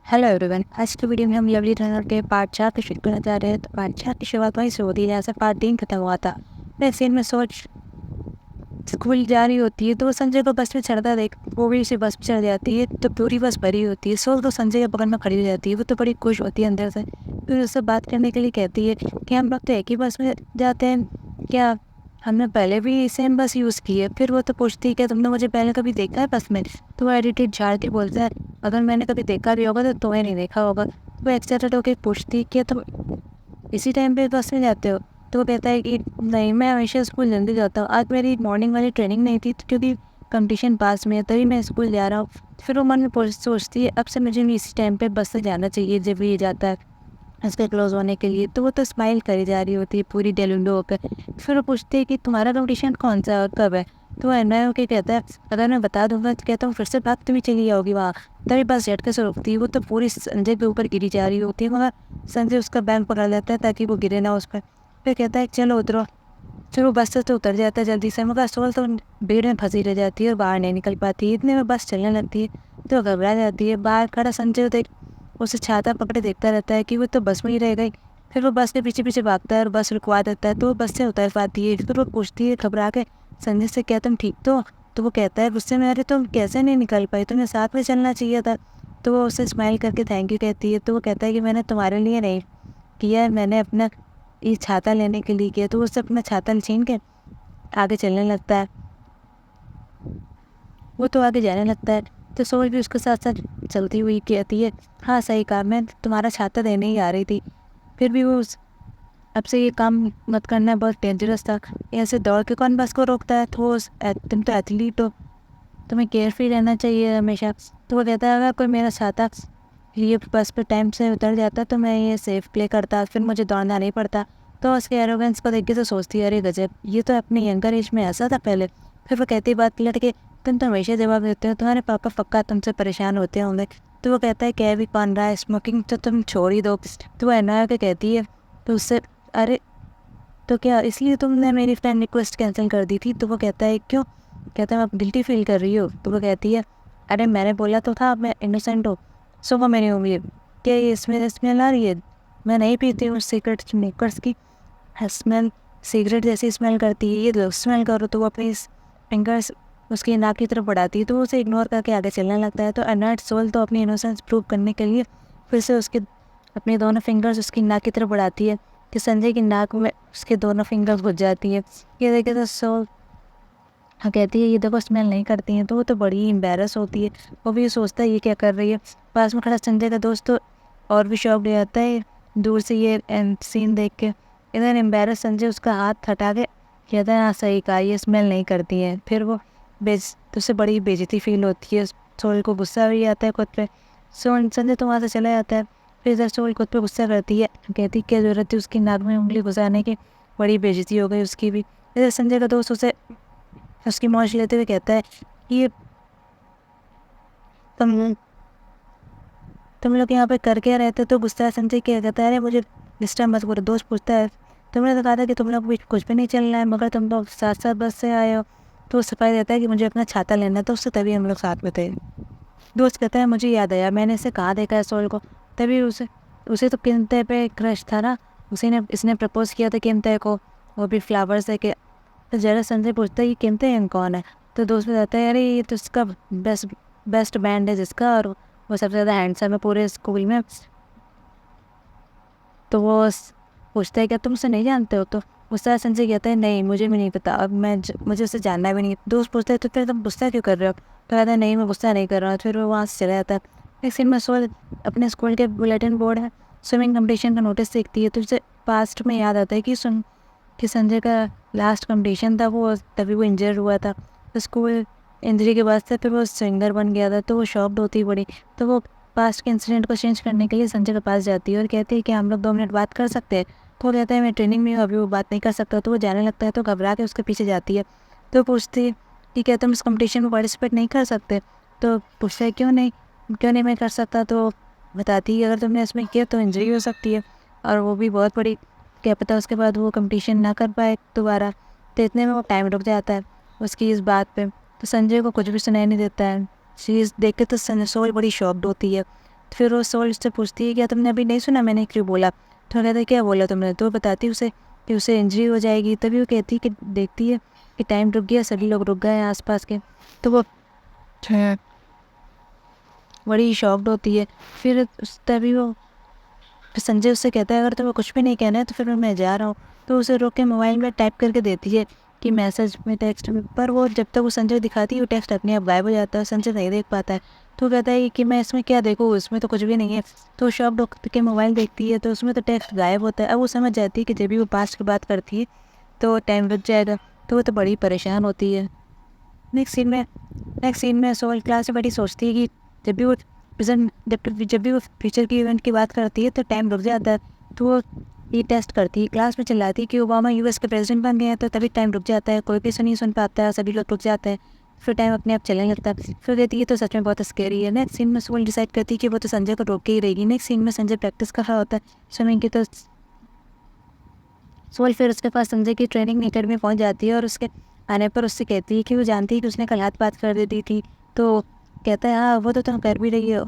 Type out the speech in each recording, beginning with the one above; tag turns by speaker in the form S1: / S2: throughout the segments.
S1: Hello everyone. आज की video में हम लवली रनर के पार्ट 4 की शुरू करने जा रहे हैं। तो पार्ट 4 की शुरुआत वहीं से होती है जैसे पार्ट 3 खत्म हुआ था। मैं सीन में सोच स्कूल जा रही होती है तो वो संजय को बस में चढ़ता देख वो भी उसी बस में चढ़ जाती है। तो पूरी बस भरी होती है। सोल तो संजय के बगल में खड़ी हो जाती है। वो तो बड़ी खुश होती है अंदर से। फिर उससे बात करने के लिए कहती है कि हम लोग तो एक ही बस में जाते हैं क्या, हमने पहले भी सेम बस यूज़ की है। फिर वो तो पूछती है क्या तुमने मुझे पहले कभी देखा है बस में। तो वो एडिटेड झाड़ के बोलता है अगर मैंने कभी देखा भी होगा तो तुम्हें नहीं देखा होगा। वो एक्साइटेड होकर पूछती है कि तुम इसी टाइम पे बस में जाते हो। तो वो कहता है कि नहीं, मैं हमेशा स्कूल जल्दी जाता हूँ। आज मेरी मॉर्निंग वाली ट्रेनिंग नहीं थी क्योंकि कंपटीशन पास में है तभी मैं स्कूल जा रहा हूँ। फिर वो मन में सोचती है अब से मुझे भी इसी टाइम पे बस से जाना चाहिए जब ये जाता है इसके क्लोज होने के लिए। तो वो तो स्माइल करी जा रही होती है पूरी डेलुंडो होकर। फिर वो पूछती है कि तुम्हारा कंपटीशन कौन सा है और कब है। तो वो एनवाय होकर कहता है अगर मैं बता दूंगा तो कहता हूँ फिर से बात तुम्हें चली जाओगी वहाँ। तभी बस झटके से रुकती है। वो तो पूरी संजय के ऊपर गिरी जा रही होती है मगर संजय उसका बैग पकड़ लेता है ताकि वो गिरे ना उस पर। फिर कहता है चलो उतरो। फिर वो बस से तो उतर जाता है जल्दी से मगर सोल तो भीड़ में फंसी रह जाती है और बाहर नहीं निकल पाती है। इतने में बस चलने लगती है तो घबरा जाती है। बाहर खड़ा संजय देख उसे छाता पकड़े देखता रहता है कि वो तो बस में ही रह गई। फिर वो बस के पीछे पीछे भागता है और बस रुकवा देता है तो वो बस से उतर पाती है। फिर वो पूछती है घबरा के संजय से क्या तुम ठीक तो वो कहता है गुस्से में अरे तुम कैसे नहीं निकल पाई, तुम्हें साथ में चलना चाहिए था। तो वो उसे स्माइल करके थैंक यू कहती है। तो वो कहता है कि मैंने तुम्हारे लिए नहीं किया है, मैंने अपना ये छाता लेने के लिए किया। तो वो उससे अपना छाता छीन के आगे चलने लगता है। वो तो आगे जाने लगता है तो सोल भी उसके साथ साथ चलती हुई कहती है हाँ सही कहा, मैं तुम्हारा छाता देने ही आ रही थी। फिर भी वो अब से ये काम मत करना, बहुत डेंजरस था। ऐसे दौड़ के कौन बस को रोकता है। तो तुम तो एथलीट हो, तुम्हें केयरफ्री रहना चाहिए हमेशा। तो वो कहता है अगर कोई मेरा छाता ये बस पे टाइम से उतर जाता तो मैं ये सेफ प्ले करता, फिर मुझे दौड़ना नहीं पड़ता। तो उसके एरोगेंस को देख के तो सोचती है अरे गजब, ये तो अपनी यंगर एज में ऐसा था पहले। फिर वो कहती बात पलट के तुम तो हमेशा जवाब देते हो, तुम्हारे पापा पक्का तुमसे परेशान होते होंगे। तो वो कहता है कह भी कौन रहा है, स्मोकिंग तो तुम छोड़ ही दो। तो वो एना के कहती है तो उससे अरे तो क्या इसलिए तुमने मेरी फ्रेंड रिक्वेस्ट कैंसिल कर दी थी। तो वो कहता है क्यों, कहता है आप गिल्टी फील कर रही हो। तो वो कहती है अरे मैंने बोला तो था मैं इनोसेंट हूँ। सो वो मेरी उम्मीद क्या ये इसमें स्मेल आ रही है, मैं नहीं पीती हूँ सिगरेट स्मोकर्स की स्मेल सिगरेट जैसी स्मेल करती है, ये लो स्मेल करो। तो वो अपनी फिंगर्स उसकी नाक की तरफ बढ़ाती है तो उसे इग्नोर करके आगे चलने लगता है। तो अनर्ट सोल तो अपनी इनोसेंस प्रूव करने के लिए फिर से उसके अपने दोनों फिंगर्स उसकी नाक की तरफ बढ़ाती है कि संजय की नाक में उसके दोनों फिंगर्स घुस जाती है। ये देखे तो सोल हाँ कहती है ये देखो स्मेल नहीं करती हैं। तो वो तो बड़ी एम्बेरस होती है। वो भी ये सोचता है ये क्या कर रही है। पास में खड़ा संजय का दोस्त तो और भी शॉक हो जाता है दूर से ये सीन देख के। इधर एम्बेरस संजय उसका हाथ हटा के कहता है हाँ सही कहा, ये स्मेल नहीं करती हैं। फिर वो तो उससे बड़ी बेइज्जती फील होती है। सोल को गुस्सा भी आता है खुद पे। संजय तो वहाँ से चला जाता है। फिर इधर सोल खुद पे गुस्सा करती है, कहती क्या जरूरत थी उसकी नाक में उंगली घुसाने की, बड़ी बेइज्जती हो गई उसकी भी। इधर संजय का दोस्त उसे उसकी मौज लेते हुए कहता है कि तुम तुम लोग यहाँ पे कर क्या रहते हो। तो गुस्सा है संजय क्या कहता है अरे मुझे डिस्टर्ब मत करो। दोस्त पूछता है तुमने तो कहा था कि तुम लोग कुछ भी नहीं चलना है मगर तुम लोग साथ साथ बस से आए हो। तो सफाई देता है कि मुझे अपना छाता लेना है तो उससे तभी हम लोग साथ में थे। दोस्त कहता है मुझे याद आया मैंने इसे कहाँ देखा है सोल को। तभी उसे उसे तो किमते पे क्रश था ना, उसी ने इसने प्रपोज किया था किमते को, वो भी फ्लावर्स दे के। तो जरा संजय पूछता है ये किमते यंग कौन है। तो दोस्त बताता है अरे ये तो उसका बेस्ट बेस्ट बैंड है जिसका, और वो सबसे ज़्यादा हैंडसम है पूरे स्कूल में। तो वो पूछता है क्या तुम उसे नहीं जानते हो। तो गुस्सा संजय कहता है नहीं मुझे भी नहीं पता, अब मुझे उसे जानना भी नहीं। दोस्त पूछता है तो फिर तुम गुस्सा क्यों कर रहे हो। तो कहता है नहीं मैं गुस्सा नहीं कर रहा हूँ। फिर वो वहाँ से चला जाता है। एक सीन में सोल अपने स्कूल के बुलेटिन बोर्ड है स्विमिंग कंपटीशन का नोटिस देखती है तो उसे पास्ट में याद आता है कि संजय का लास्ट कंपटीशन था वो तभी वो इंजर हुआ था। तो स्कूल इंजरी के बाद से फिर वो सिंगर बन गया था तो वो शॉक्ड होती बड़ी। तो वो पास्ट के इंसिडेंट को चेंज करने के लिए संजय के पास जाती है और कहती है कि हम लोग 2 मिनट बात कर सकते हैं। तो वो कहता है मैं ट्रेनिंग में हूँ अभी वो बात नहीं कर सकता। तो वो जाने लगता है तो घबरा के उसके पीछे जाती है। तो पूछती है कि क्या तुम इस कंपटीशन में पार्टिसिपेट नहीं कर सकते। तो पूछता है क्यों नहीं मैं कर सकता। तो बताती है अगर तुमने इसमें किया तो इंजरी हो सकती है और वो भी बहुत बड़ी, क्या पता उसके बाद वो कंपटीशन ना कर पाए दोबारा। तो इतने में वो टाइम रुक जाता है उसकी इस बात पे। तो संजय को कुछ भी सुनाई नहीं देता है। चीज़ देख के तो सोल बड़ी शॉक्ड होती है। फिर वो सोल उससे पूछती है क्या तुमने अभी नहीं सुना मैंने क्यों बोला। तो कहता है क्या बोला तुमने। तो वो बताती उसे कि उसे इंजरी हो जाएगी। तभी वो कहती है कि देखती है कि टाइम रुक गया, सभी लोग रुक गए हैं आसपास के। तो वो बड़ी शॉक्ड होती है। फिर तभी वो फिर संजय उससे कहता है अगर तुम्हें कुछ भी नहीं कहना है तो फिर मैं जा रहा हूँ। तो उसे रोक के मोबाइल में टाइप करके देती है कि मैसेज में, टेक्स्ट में। पर वो जब तक वो संजय दिखाती है वो टेक्स्ट अपने आप गायब हो जाता है, संजय नहीं देख पाता है। तो वो कहता है कि मैं इसमें क्या देखूँ, इसमें तो कुछ भी नहीं है। तो शॉक होकर के मोबाइल देखती है तो उसमें तो टेक्स्ट गायब होता है। अब वो समझ जाती है कि जब भी वो पास्ट की बात करती है तो टाइम रुक जाएगा। तो वो तो बड़ी परेशान होती है। नेक्स्ट सीन में सोल क्लास में बड़ी सोचती है कि जब भी वो प्रेजेंट जब भी वो फ्यूचर की इवेंट की बात करती है तो टाइम रुक जाता है। तो वो ये टेस्ट करती है, क्लास में चिल्लाती है कि ओबामा यूएस के प्रेसिडेंट बन गए हैं। तो तभी टाइम रुक जाता है, कोई किसी नहीं सुन पाता है, सभी लोग रुक जाते हैं। फिर टाइम अपने आप चलने लगता है। फिर कहती है तो सच में बहुत स्कैरी है। नेक्स्ट सीन में सोल डिसाइड करती है कि वो तो संजय को रोक के ही रहेगी। नेक्स्ट सीन में संजय प्रैक्टिस कर रहा होता है स्विमिंग की। तो सोल फिर उसके पास संजय की ट्रेनिंग अकेडमी पहुंच जाती है और उसके आने पर उससे कहती है कि वो जानती है कि उसने कल हाथ बात कर देती थी। तो कहता है हाँ वो तो तुम कर भी रही हो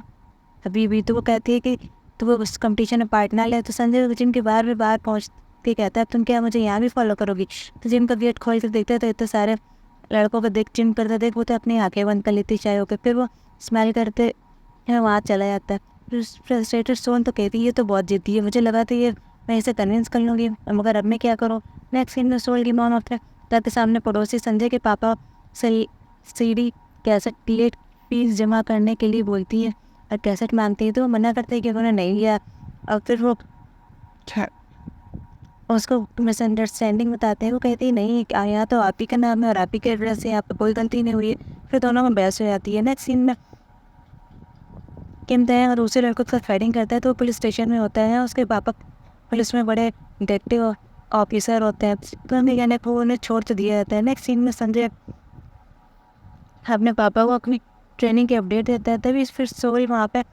S1: अभी भी। तो वो कहती है कि तो वो उस कंपटीशन में पार्ट ना ले। तो संजय जिम के बाहर में बाहर पहुँच के कहता है तुम क्या मुझे यहाँ भी फॉलो करोगी। तो जिम का गेट खोल कर देखते तो इतने सारे लड़कों को देख जिम करते देख वो तो अपनी आंखें बंद कर लेती चाय होकर। फिर वो स्माइल करते वहाँ चला जाता है। फिर फ्रस्ट्रेटेड सोन तो कहती है ये तो बहुत जिद्दी है, मुझे लगा था ये मैं इसे कन्विंस कर लूँगी, मगर अब मैं क्या करूँ। नेक्स्ट सीन में सोल की मॉम अपने घर के सामने पड़ोसी संजय के पापा से सीडी कैसेट प्लेट फीस जमा करने के लिए बोलती है और कैसेट मांगती है। तो वो मना करते हैं कि उन्होंने नहीं लिया। और फिर वो उसको मिसअंडरस्टैंडिंग बताते हैं। वो कहती है नहीं यहाँ तो आप ही का नाम है और आप ही के एड्रेस है, यहाँ पर कोई गलती नहीं हुई है। फिर दोनों में बहस हो जाती है। नेक्स्ट सीन में किम तय और दूसरे लड़कों के साथ फाइटिंग करता है। तो वो पुलिस स्टेशन में होता है, उसके पापा पुलिस में बड़े डिटेक्टिव ऑफिसर होते हैं। तो उन्हें कहने को उन्हें छोड़ तो दिया जाता है। नेक्स्ट सीन में संजय अपने पापा को अपनी ट्रेनिंग की अपडेट देता है। तभी फिर सोल वहाँ पे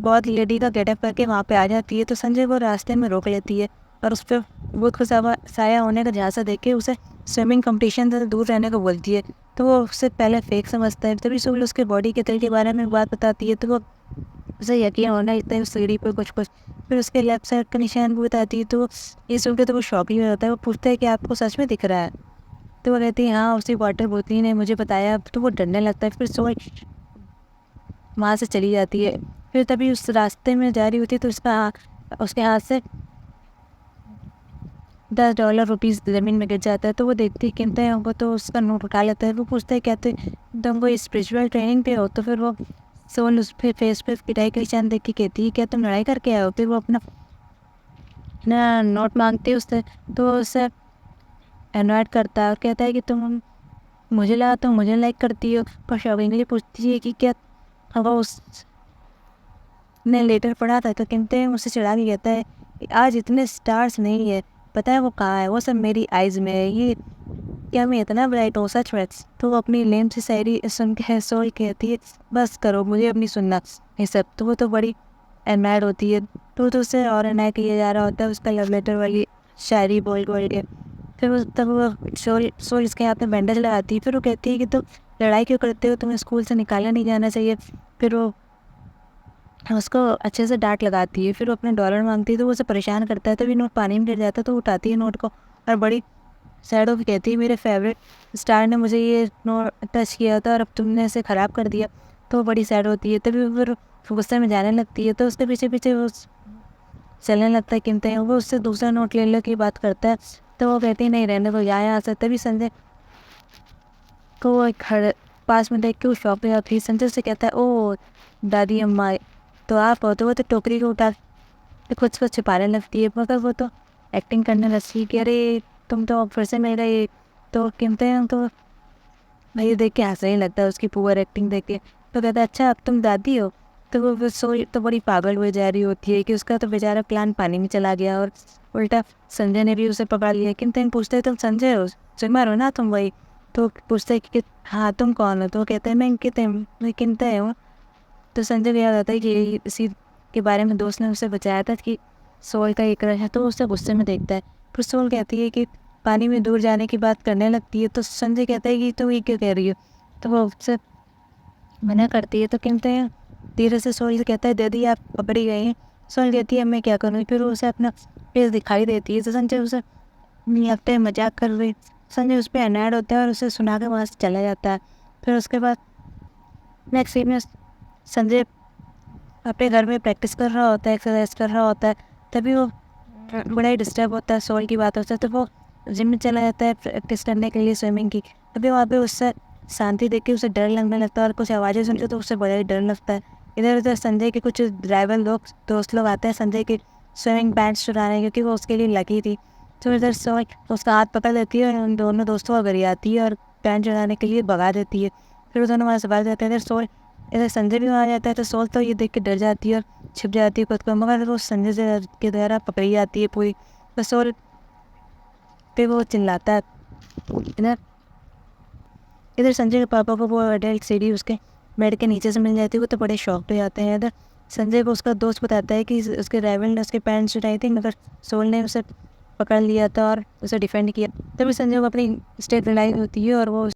S1: बहुत लेडी का गेटअप करके वहाँ पे आ जाती है। तो संजय वो रास्ते में रोक लेती है और उस पर भूत को साया होने का झांसा देख के उसे स्विमिंग कंपटीशन से दूर रहने को बोलती है। तो वो उससे पहले फेक समझता है। तभी सोल उसके बॉडी के तेल के बारे में बात बताती है। तो वो उसे यकीन होना इतना उस सीढ़ी पर कुछ कुछ। फिर उसके लेफ्ट साइड का निशान भी बताती है। तो वो ये सुन के तो वो शॉक ही हो जाता है। वो पूछता है कि आपको सच में दिख रहा है। तो वो कहती है हाँ उसी वाटर बोतली ने मुझे बताया। तो वो डरने लगता है। फिर सोल वहाँ से चली जाती है। फिर तभी उस रास्ते में जा रही होती है तो उसके हाथ से $10 रुपीज़ ज़मीन में गिर जाता है। तो वो देखती है गिनते हैं उनको। तो उसका नोट उठा लेता है। वो पूछता है क्या तुम कोई स्पिरिचुअल ट्रेनिंग पे हो। तो फिर वो सोल उस पे फेस पे पिटाई का निशान देख के कहती है क्या तुम लड़ाई करके आए हो। फिर वो अपना ना नोट मांगती है उससे। तो उससे एनवाइट करता है और कहता है कि तुम मुझे लगा तुम मुझे लाइक करती हो। पर शॉकिंगली पूछती है कि क्या अब उसने लेटर पढ़ा था। तो कहते हैं मुझसे चिढ़ा के कहता है कि आज इतने स्टार्स नहीं है, पता है वो कहाँ है, वो सब मेरी आइज़ में है। ये क्या मैं इतना ब्राइट हूँ सच में। तो वो अपनी लेम से शायरी सुन के सोल कहती है बस करो मुझे अपनी सुनना ये सब। तो वो तो बड़ी एडमायर होती है। तो उससे और एडमायर किया जा रहा होता है उसका लव लेटर वाली शायरी बोल बोल के। फिर वो तब वो सोल इसके हाथ में बैंडेज लगाती है। फिर वो कहती है कि तुम लड़ाई क्यों करते हो, तुम्हें स्कूल से निकाला नहीं जाना चाहिए। फिर वो उसको अच्छे से डांट लगाती है। फिर वो अपने डॉलर मांगती है। तो वो उसे परेशान करता है। तभी नोट पानी में गिर जाता है। तो उठाती है नोट को और बड़ी सैड होकर कहती है मेरे फेवरेट स्टार ने मुझे ये नोट टच किया था और अब तुमने इसे ख़राब कर दिया। तो वो बड़ी सैड होती है। तभी फिर गुस्से में जाने लगती है। तो उसके पीछे पीछे वो चलने लगता है गिनते हैं। वो उससे दूसरा नोट ले की बात करता है। तो वो कहती है नहीं रहने को यहाँ से। तभी संजय को वो खड़े पास में देख के वो शॉप पे आती है। संजय से कहता है ओ दादी अम्मा तो आप हो। तो वो तो टोकरी को उठा के खुद को छिपाने लगती है। मगर वो तो एक्टिंग करने लगती है कि अरे तुम तो फिर से मेरा ये। तो कीमते हैं तो भाई देख के हंसा ही लगता है उसकी पुअर एक्टिंग देख के। तो कहता है अच्छा अब तुम दादी हो। तो वो सोई तो बड़ी पागल हुए जा रही होती है कि उसका तो बेचारा प्लान पानी में चला गया और उल्टा संजय ने भी उसे पकड़ लिया। किंतु पूछते तुम संजय हो, स्विमर हो ना तुम वही। तो पूछते हैं कि हाँ तुम कौन हो। तो कहते हैं मैं किनते हूँ। तो संजय को याद आता है कि इसी के बारे में दोस्त ने उसे बचाया था कि सोल का एक क्रश है। तो उसे गुस्से में देखता है। फिर सोल कहती है कि पानी में दूर जाने की बात करने लगती है। तो संजय कहता है कि तुम ये क्यों कह रही हो। तो वो उससे मना करती है। तो कहते हैं धीरे से सोहेल से कहता है दीदी आप पकड़ी गई हैं। सोहेल कहती है मैं क्या करूँ, फिर वो उसे अपना फेस दिखाई देती है तो संजय उसे लगता है मजाक कर रही। संजय उस पर अनैड होता है और उसे सुना के वहाँ से चला जाता है। फिर उसके बाद नेक्स्ट सीन में संजय अपने घर में प्रैक्टिस कर रहा होता है, एक्सरसाइज कर रहा होता है, तभी वो बड़ा ही डिस्टर्ब होता है सोहेल की बातों से। तो वो जिम में चला जाता है प्रैक्टिस करने के लिए स्विमिंग की। तभी वहाँ पे उससे शांति देख के उसे डर लगने लगता है और कुछ आवाज़ें सुनते तो उससे बड़ा ही डर लगता है। इधर उधर संजय के कुछ ड्राइवर लोग दोस्त लोग आते हैं संजय की स्विमिंग पैंट्स चुराने, क्योंकि वो उसके लिए लगी थी। तो इधर सोहेल उसका हाथ पकड़ लेती है और उन दोनों दोस्तों को घर आती है और पैंट चुराने के लिए भगा देती है। फिर वो दोनों वहाँ से भाग जाते हैं। इधर सोहेल इधर संजय भी वहाँ आ जाता है तो सोहेल तो ये देख के डर जाती है और छिप जाती है खुद को, मगर वो संजय से के द्वारा पकड़ी जाती है पूरी। तो सोहेल पे वो चिल्लाता है। इधर इधर संजय के पापा को वो अडल्ट सीडी उसके बेड के नीचे से मिल जाती है। वो तो बड़े शौक पे जाते हैं। इधर संजय को उसका दोस्त बताता है कि उसके राइवल ने उसके पैंट्स चुराई थी, मगर सोहेल ने उसे पकड़ लिया था और उसे डिफेंड किया। तभी संजय को अपनी स्टेट रियलाइज होती है और वो